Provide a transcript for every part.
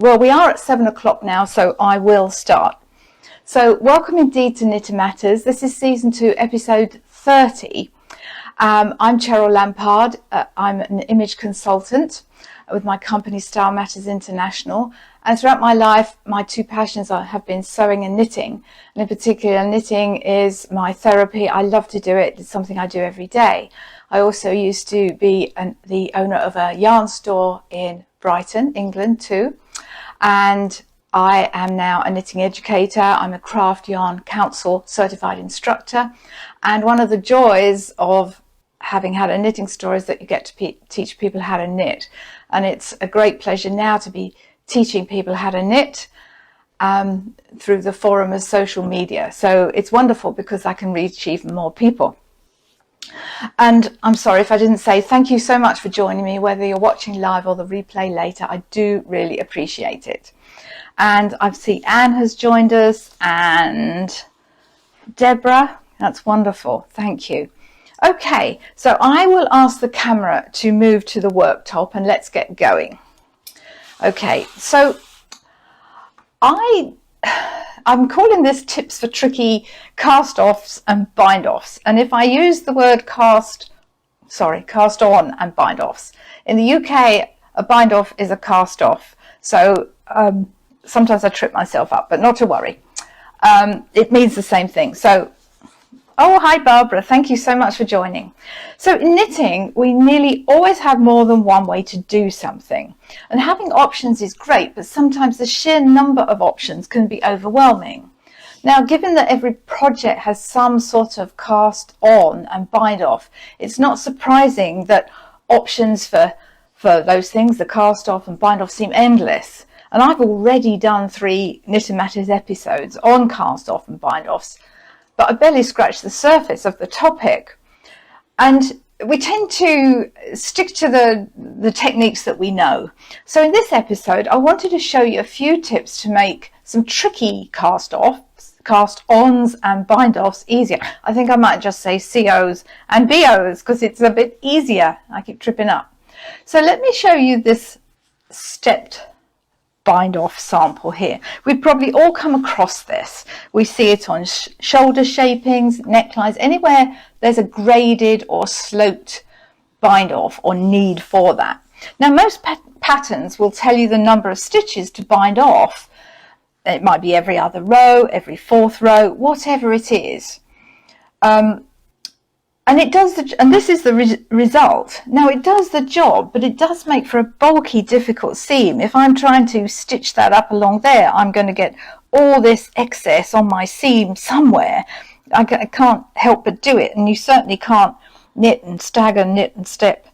Well, we are at 7 o'clock now, so I will start. So welcome indeed to Knit Matters. This is season 2, episode 30. I'm Cheryl Lampard. I'm an image consultant with my company Style Matters International. And throughout my life, my two passions have been sewing and knitting. And in particular, knitting is my therapy. I love to do it. It's something I do every day. I also used to be the owner of a yarn store in Brighton, England too. And I am now a knitting educator. I'm a craft yarn council certified instructor. And one of the joys of having had a knitting store is that you get to teach people how to knit. And it's a great pleasure now to be teaching people how to knit through the forum of social media. So it's wonderful because I can reach even more people. And I'm sorry if I didn't say thank you so much for joining me, whether you're watching live or the replay later. I do really appreciate it. And I see Anne has joined us and Deborah. That's wonderful. Thank you. Okay, so I will ask the camera to move to the worktop and let's get going. Okay, so I'm calling this tips for tricky cast-offs and bind-offs. And if I use the word cast on and bind-offs. In the UK, a bind-off is a cast-off. So sometimes I trip myself up, but not to worry. It means the same thing. So, oh, hi, Barbara. Thank you so much for joining. So in knitting, we nearly always have more than one way to do something. And having options is great, but sometimes the sheer number of options can be overwhelming. Now, given that every project has some sort of cast on and bind off, it's not surprising that options for those things, the cast off and bind off, seem endless. And I've already done 3 Knit and Matters episodes on cast off and bind offs, but I barely scratched the surface of the topic. And we tend to stick to the techniques that we know. So in this episode, I wanted to show you a few tips to make some tricky cast-ons and bind-offs easier. I think I might just say COs and BOs because it's a bit easier. I keep tripping up. So let me show you this stepped bind-off sample here. We've probably all come across this. We see it on shoulder shapings, necklines, anywhere there's a graded or sloped bind-off or need for that. Now, most patterns will tell you the number of stitches to bind off. It might be every other row, every 4th row, whatever it is. And it does, and this is the result. Now it does the job, but it does make for a bulky, difficult seam. If I'm trying to stitch that up along there, I'm going to get all this excess on my seam somewhere. I can't help but do it, and you certainly can't knit and stagger, knit and step.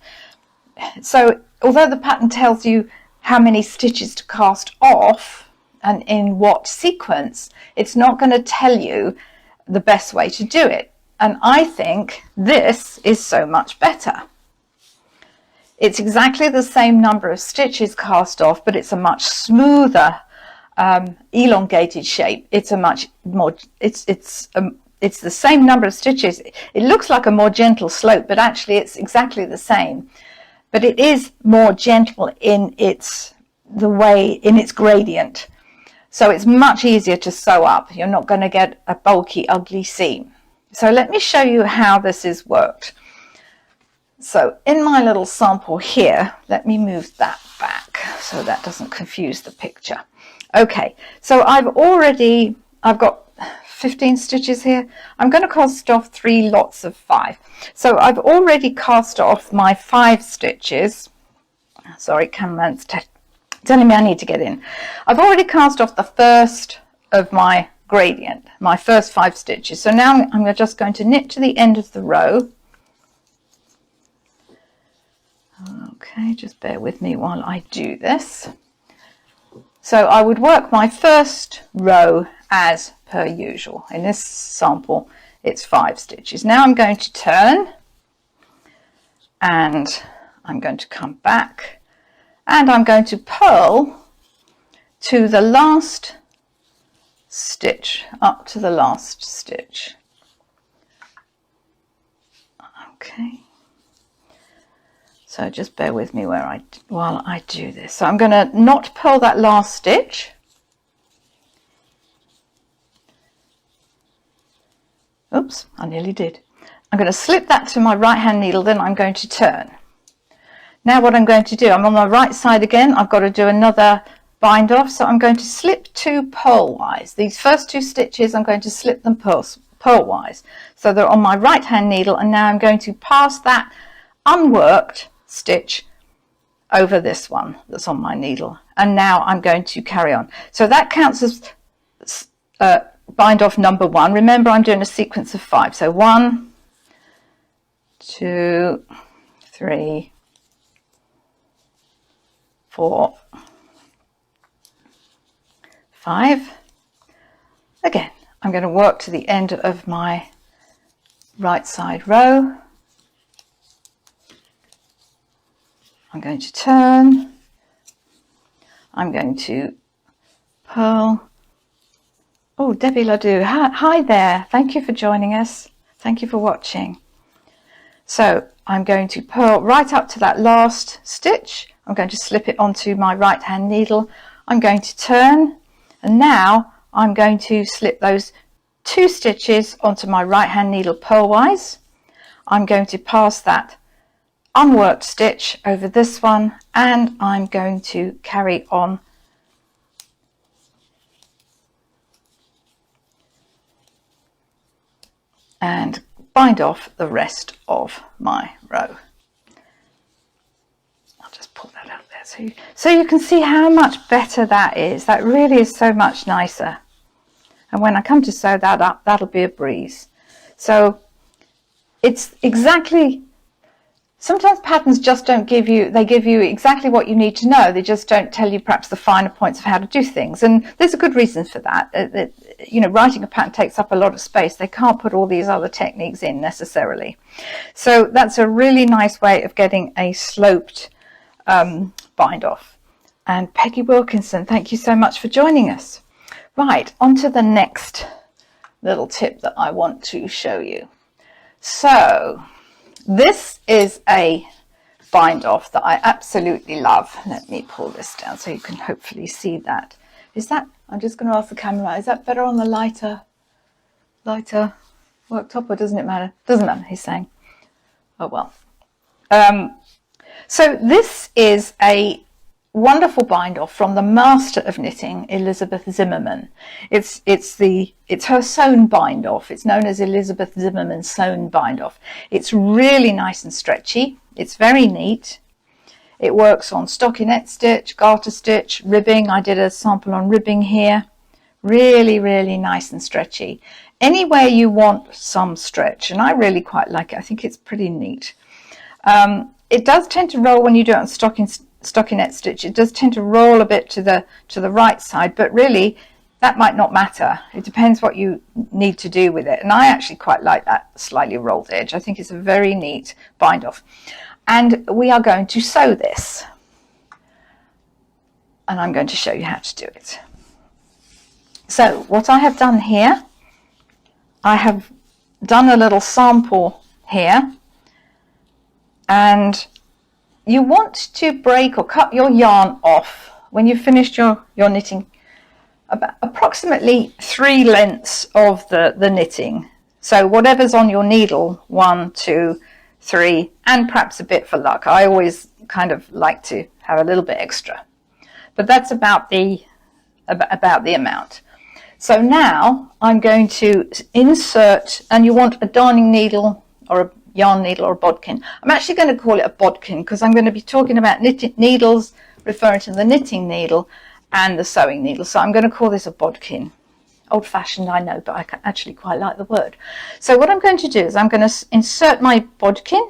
So although the pattern tells you how many stitches to cast off and in what sequence, it's not going to tell you the best way to do it. And I think this is so much better. It's exactly the same number of stitches cast off, but it's a much smoother, elongated shape. It's a much more, it's the same number of stitches. It looks like a more gentle slope, but actually it's exactly the same. But it is more gentle in its gradient. So it's much easier to sew up. You're not going to get a bulky, ugly seam. So let me show you how this is worked. So in my little sample here, let me move that back so that doesn't confuse the picture. Okay, so I've got 15 stitches here. I'm going to cast off 3 lots of 5. So I've already cast off my 5 stitches. Sorry, cameraman's telling me I need to get in. I've already cast off the first of my gradient, my first 5 stitches. So now I'm just going to knit to the end of the row. Okay, just bear with me while I do this. So I would work my first row as per usual. In this sample, it's 5 stitches. Now I'm going to turn and I'm going to come back and I'm going to purl to the last stitch, up to the last stitch. Okay. So just bear with me while I do this. So I'm going to not purl that last stitch. Oops, I nearly did. I'm going to slip that to my right hand needle, then I'm going to turn. Now what I'm going to do, I'm on the right side again, I've got to do another bind off, so I'm going to slip 2 purlwise. These first 2 stitches I'm going to slip them purlwise. So they're on my right hand needle, and now I'm going to pass that unworked stitch over this one that's on my needle, and now I'm going to carry on. So that counts as bind off number 1. Remember, I'm doing a sequence of 5, so 1, 2, 3, 4, 5. Again, I'm going to work to the end of my right side row. I'm going to turn. I'm going to purl. Oh, Debbie Ladue, hi there. Thank you for joining us. Thank you for watching. So I'm going to purl right up to that last stitch. I'm going to slip it onto my right hand needle. I'm going to turn, and now I'm going to slip those 2 stitches onto my right hand needle purlwise. I'm going to pass that unworked stitch over this one, and I'm going to carry on and bind off the rest of my row. I'll just pull that out there so you can see how much better that is. That really is so much nicer, and when I come to sew that up, that'll be a breeze. So it's exactly, sometimes patterns just don't give you, they give you exactly what you need to know. They just don't tell you perhaps the finer points of how to do things. And there's a good reason for that. You know, writing a pattern takes up a lot of space. They can't put all these other techniques in necessarily. So that's a really nice way of getting a sloped bind off. And Peggy Wilkinson, thank you so much for joining us. Right, on to the next little tip that I want to show you. So this is a bind off that I absolutely love. Let me pull this down so you can hopefully see that. Is that, I'm just going to ask the camera, is that better on the lighter worktop, or doesn't it matter? Doesn't matter, he's saying. Oh well. So this is a wonderful bind off from the master of knitting, Elizabeth Zimmerman. It's her sewn bind off. It's known as Elizabeth Zimmerman sewn bind off. It's really nice and stretchy. It's very neat. It works on stockinette stitch, garter stitch, ribbing. I did a sample on ribbing here. Really, really nice and stretchy. Anywhere you want some stretch, and I really quite like it. I think it's pretty neat. It does tend to roll when you do it on stockinette stitch. It does tend to roll a bit to the right side, but really that might not matter. It depends what you need to do with it, and I actually quite like that slightly rolled edge. I think it's a very neat bind off, and we are going to sew this, and I'm going to show you how to do it. So what I have done here, I have done a little sample here, and you want to break or cut your yarn off when you've finished your knitting about approximately 3 lengths of the knitting. So whatever's on your needle, 1, 2, 3, and perhaps a bit for luck. I always kind of like to have a little bit extra, but that's about the amount. So now I'm going to insert, and you want a darning needle or a yarn needle or a bodkin. I'm actually going to call it a bodkin because I'm going to be talking about needles referring to the knitting needle and the sewing needle. So I'm going to call this a bodkin. Old-fashioned, I know, but I actually quite like the word. So what I'm going to do is I'm going to insert my bodkin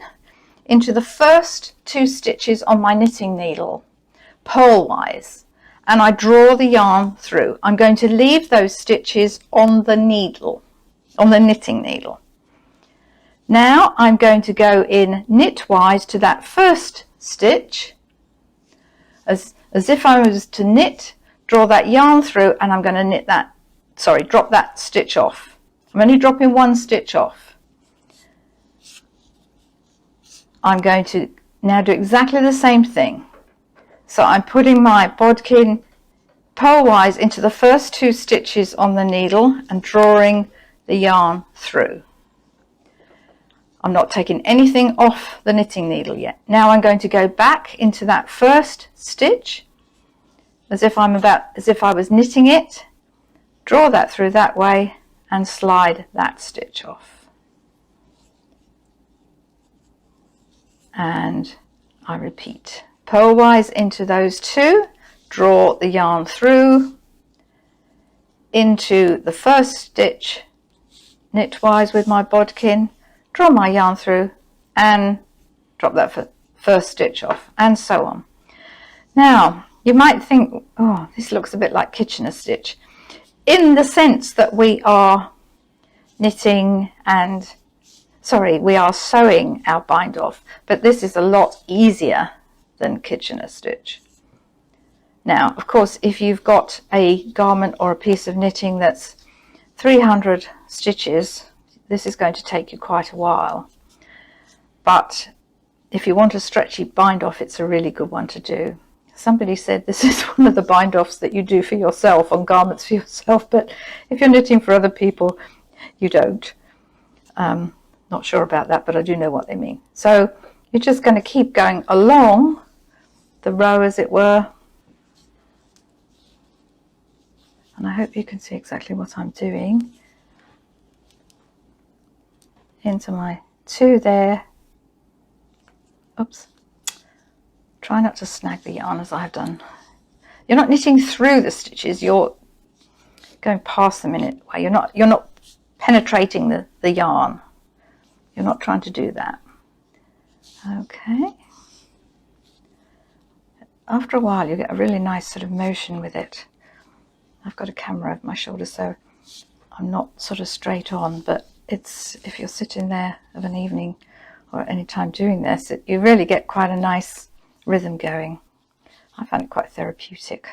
into the first 2 stitches on my knitting needle, purlwise, and I draw the yarn through. I'm going to leave those stitches on the needle, on the knitting needle. Now I'm going to go in knitwise to that first stitch, as if I was to knit, draw that yarn through, and I'm going to knit that, drop that stitch off. I'm only dropping 1 stitch off. I'm going to Now do exactly the same thing. So I'm putting my bodkin purlwise into the first 2 stitches on the needle and drawing the yarn through. I'm not taking anything off the knitting needle yet. Now I'm going to go back into that first stitch as if I was knitting it, draw that through that way and slide that stitch off. And I repeat. Purlwise into those 2, draw the yarn through into the first stitch, knitwise with my bodkin, draw my yarn through and drop that first stitch off, and so on. Now you might think, oh, this looks a bit like Kitchener stitch, in the sense that we are knitting and we are sewing our bind off, but this is a lot easier than Kitchener stitch. Now, of course, if you've got a garment or a piece of knitting that's 300 stitches, this is going to take you quite a while. But if you want a stretchy bind off, it's a really good one to do. Somebody said this is one of the bind offs that you do for yourself, on garments for yourself, but if you're knitting for other people, you don't. Not sure about that, but I do know what they mean. So you're just going to keep going along the row, as it were. And I hope you can see exactly what I'm doing. Into my 2 there. Oops. Try not to snag the yarn as I've done. You're not knitting through the stitches, you're going past them in it. You're not penetrating the yarn. You're not trying to do that. Okay. After a while you get a really nice sort of motion with it. I've got a camera over my shoulder, so I'm not sort of straight on, but it's, if you're sitting there of an evening or at any time doing this, you really get quite a nice rhythm going. I find it quite therapeutic.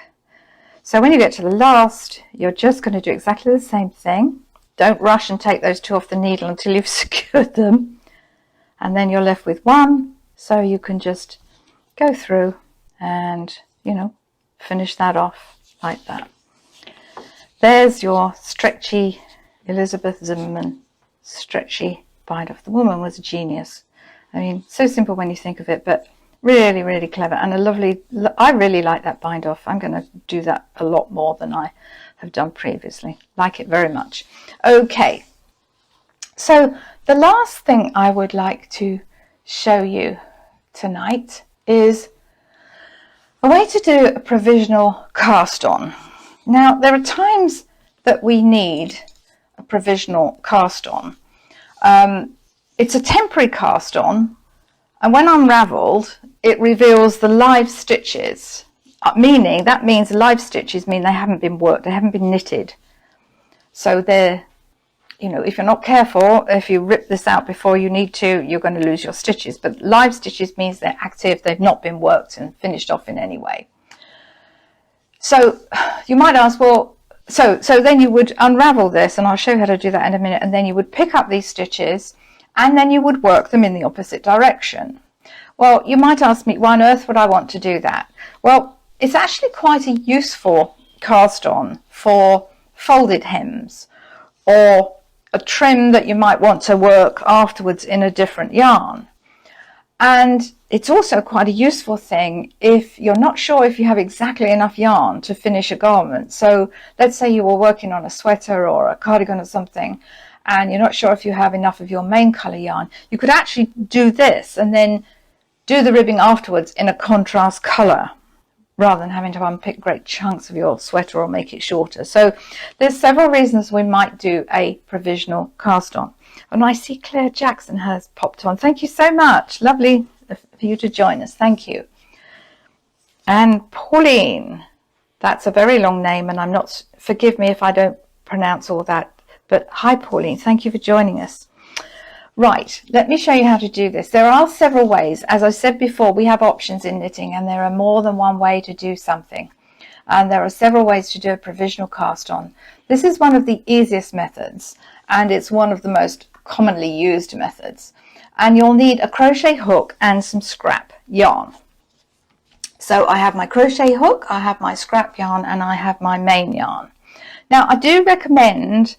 So when you get to the last, you're just going to do exactly the same thing. Don't rush and take those 2 off the needle until you've secured them, and then you're left with 1, so you can just go through and, you know, finish that off like that. There's your stretchy Elizabeth Zimmerman stretchy bind off. The woman was a genius. I mean, so simple when you think of it, but really, really clever, and a lovely, I really like that bind off. I'm going to do that a lot more than I have done previously. Like it very much. Okay, so the last thing I would like to show you tonight is a way to do a provisional cast on. Now, there are times that we need a provisional cast on. It's a temporary cast on, and when unravelled, it reveals the live stitches, meaning that means live stitches mean they haven't been worked, they haven't been knitted. So they're, you know, if you're not careful, if you rip this out before you need to, you're going to lose your stitches. But live stitches means they're active, they've not been worked and finished off in any way. So you might ask, well, so then you would unravel this, and I'll show you how to do that in a minute, and then you would pick up these stitches and then you would work them in the opposite direction. Well, you might ask me, why on earth would I want to do that? Well, it's actually quite a useful cast on for folded hems or a trim that you might want to work afterwards in a different yarn. And it's also quite a useful thing if you're not sure if you have exactly enough yarn to finish a garment. So let's say you were working on a sweater or a cardigan or something, and you're not sure if you have enough of your main colour yarn. You could actually do this and then do the ribbing afterwards in a contrast colour, rather than having to unpick great chunks of your sweater or make it shorter. So there's several reasons we might do a provisional cast on. And I see Claire Jackson has popped on. Thank you so much. Lovely for you to join us. Thank you. And Pauline, that's a very long name, and I'm not, forgive me if I don't pronounce all that, but hi Pauline, thank you for joining us. Right, let me show you how to do this. There are several ways. As I said before, we have options in knitting, and there are more than one way to do something. And there are several ways to do a provisional cast on. This is one of the easiest methods, and it's one of the most commonly used methods. and you'll need a crochet hook and some scrap yarn. So I have my crochet hook, I have my scrap yarn, and I have my main yarn. Now I do recommend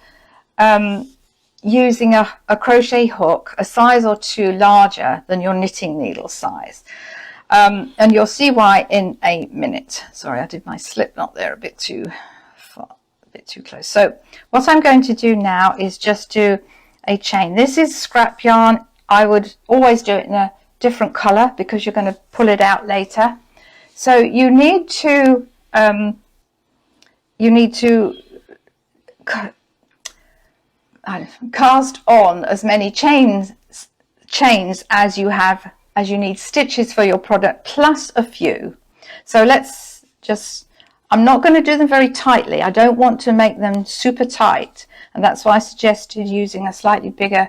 using a crochet hook a size or two larger than your knitting needle size. And you'll see why in a minute. Sorry, I did my slip knot there a bit too far, a bit too close. So what I'm going to do now is just do a chain. This is scrap yarn. I would always do it in a different color because you're going to pull it out later. So you need to cast on as many chains as you have, as you need stitches for your product, plus a few. So let's just, I'm not going to do them very tightly. I don't want to make them super tight, and that's why I suggested using a slightly bigger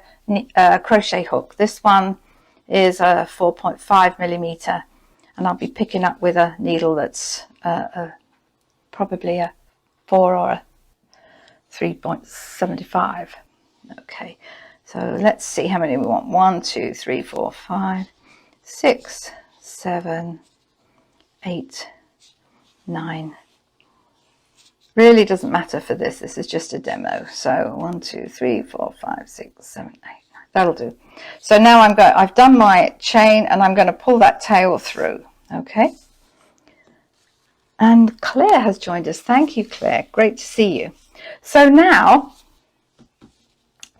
crochet hook. This one is a 4.5 millimeter, and I'll be picking up with a needle that's probably a 4 or a 3.75. Okay, so let's see how many we want. 1, 2, 3, 4, 5, 6, 7, 8, 9. Really doesn't matter for this. This is just a demo. So 1, 2, 3, 4, 5, 6, 7, 8, 9. That'll do. So now I've done my chain, and I'm going to pull that tail through. Okay. And Claire has joined us. Thank you, Claire. Great to see you. So now,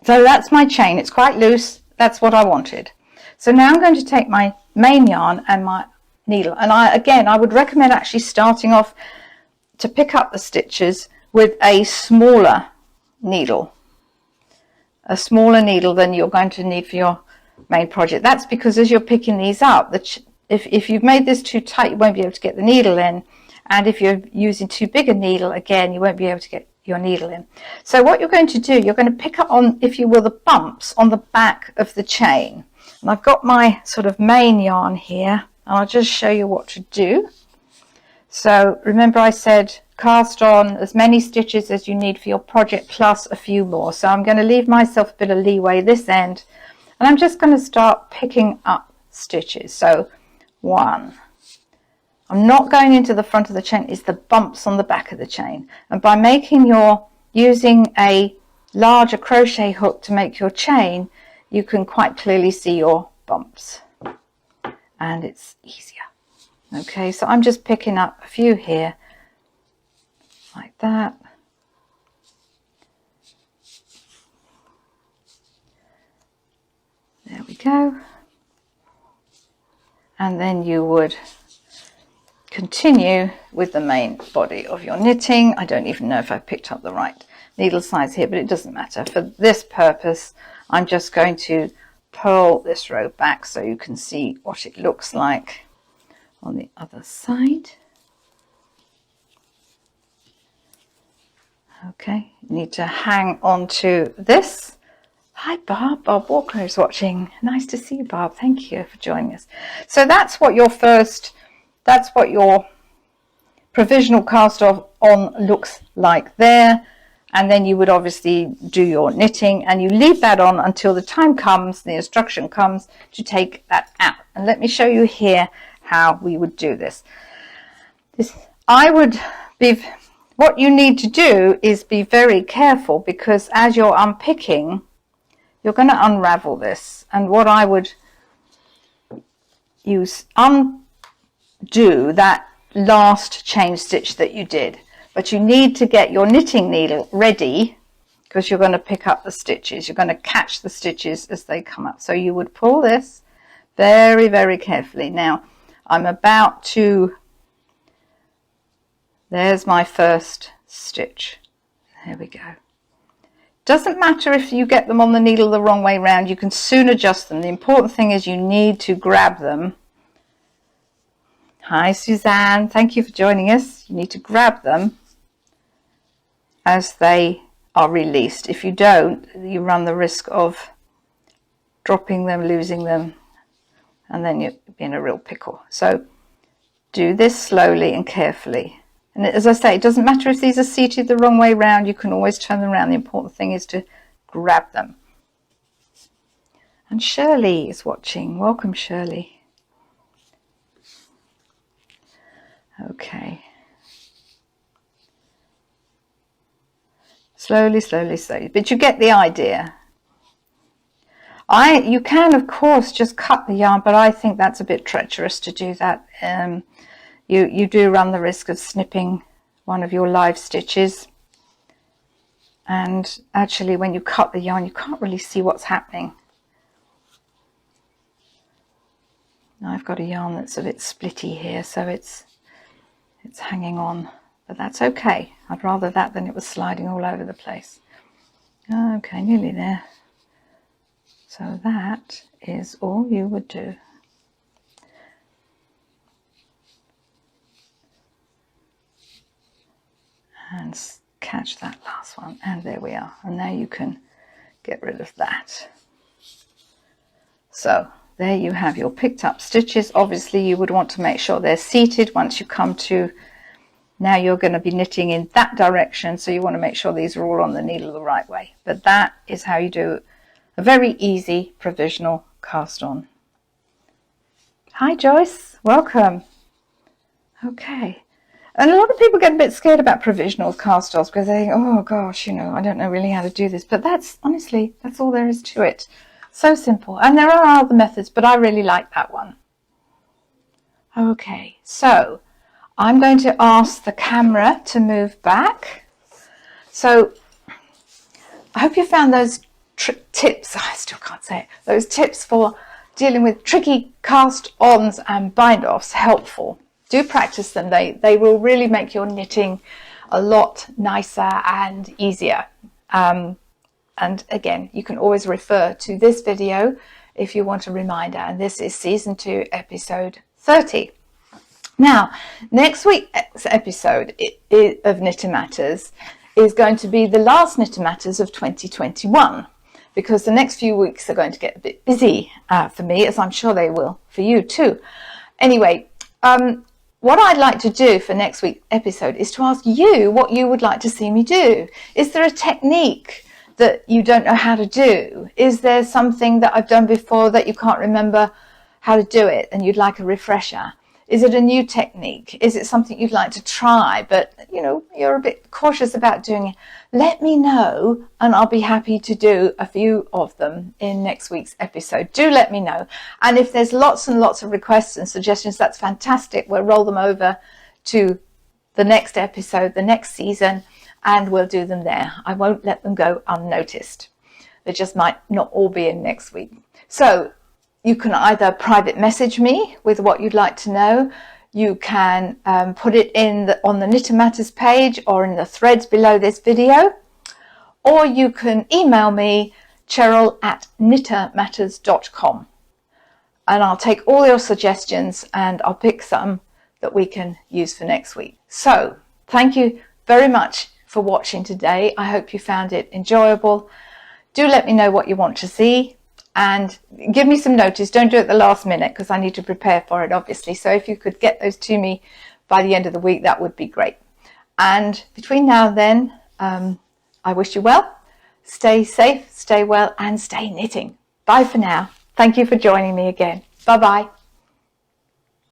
so that's my chain. It's quite loose. That's what I wanted. So now I'm going to take my main yarn and my needle. And I would recommend actually starting off to pick up the stitches with a smaller needle. A smaller needle than you're going to need for your main project. That's because as you're picking these up, if you've made this too tight, you won't be able to get the needle in. And if you're using too big a needle, again, you won't be able to get your needle in. So what you're going to do, you're going to pick up on, if you will, the bumps on the back of the chain. And I've got my sort of main yarn here, and I'll just show you what to do. So remember I said cast on as many stitches as you need for your project plus a few more. So I'm going to leave myself a bit of leeway this end, and I'm just going to start picking up stitches. So 1. I'm not going into the front of the chain, it's the bumps on the back of the chain. And by using a larger crochet hook to make your chain, you can quite clearly see your bumps, and it's easier. Okay, so I'm just picking up a few here, like that. There we go. And then you would continue with the main body of your knitting. I don't even know if I've picked up the right needle size here, but it doesn't matter. For this purpose, I'm just going to purl this row back so you can see what it looks like on the other side. Okay, you need to hang on to this. Hi Barb, Bob Walker is watching. Nice to see you, Barb. Thank you for joining us. So that's what your provisional cast off on looks like there. And then you would obviously do your knitting, and you leave that on until the time comes, the instruction comes to take that out. And let me show you here how we would do this. What you need to do is be very careful, because as you're unpicking, you're going to unravel this. And what I would use, undo that last chain stitch that you did. But you need to get your knitting needle ready, because you're going to pick up the stitches. You're going to catch the stitches as they come up. So you would pull this very, very carefully. Now, I'm about to, there's my first stitch. There we go. Doesn't matter if you get them on the needle the wrong way round. You can soon adjust them. The important thing is you need to grab them. Hi, Suzanne. Thank you for joining us. You need to grab them as they are released. If you don't, you run the risk of dropping them, losing them, and then you'll be in a real pickle. So do this slowly and carefully. And as I say, it doesn't matter if these are seated the wrong way round. You can always turn them around. The important thing is to grab them. And Shirley is watching. Welcome, Shirley. Okay. Slowly, slowly, slowly. But you get the idea. You can, of course, just cut the yarn, but I think that's a bit treacherous to do that. You do run the risk of snipping one of your live stitches. And actually, when you cut the yarn, you can't really see what's happening. Now I've got a yarn that's a bit splitty here, so it's hanging on, but that's okay. I'd rather that than it was sliding all over the place. Okay, nearly there. So that is all you would do. And catch that last one, and there we are. And now you can get rid of that. So there you have your picked up stitches. Obviously you would want to make sure they're seated once you come to, now you're going to be knitting in that direction, so you want to make sure these are all on the needle the right way. But that is how you do a very easy provisional cast on. Hi Joyce, welcome. Okay. And a lot of people get a bit scared about provisional cast offs because they think, oh gosh, you know, I don't know really how to do this. But that's, honestly, that's all there is to it. So simple. And there are other methods, but I really like that one. Okay, so I'm going to ask the camera to move back. So I hope you found those tips, I still can't say it, those tips for dealing with tricky cast-ons and bind-offs helpful. Do practice them. They will really make your knitting a lot nicer and easier. And again, you can always refer to this video if you want a reminder. And this is season 2, episode 30. Now, next week's episode of Knitter Matters is going to be the last Knitter Matters of 2021, because the next few weeks are going to get a bit busy for me, as I'm sure they will for you too. Anyway, what I'd like to do for next week's episode is to ask you what you would like to see me do. Is there a technique that you don't know how to do? Is there something that I've done before that you can't remember how to do it and you'd like a refresher? Is it a new technique? Is it something you'd like to try, but you know, you're a bit cautious about doing it? Let me know and I'll be happy to do a few of them in next week's episode. Do let me know. And if there's lots and lots of requests and suggestions, that's fantastic. We'll roll them over to the next episode, the next season, and we'll do them there. I won't let them go unnoticed. They just might not all be in next week. So you can either private message me with what you'd like to know. You can put it on the Knitter Matters page or in the threads below this video. Or you can email me, cheryl@knittermatters.com. And I'll take all your suggestions and I'll pick some that we can use for next week. So thank you very much for watching today. I hope you found it enjoyable. Do let me know what you want to see. And give me some notice. Don't do it at the last minute because I need to prepare for it, obviously. So if you could get those to me by the end of the week, that would be great. And between now and then, I wish you well. Stay safe, stay well, and stay knitting. Bye for now. Thank you for joining me again. Bye-bye.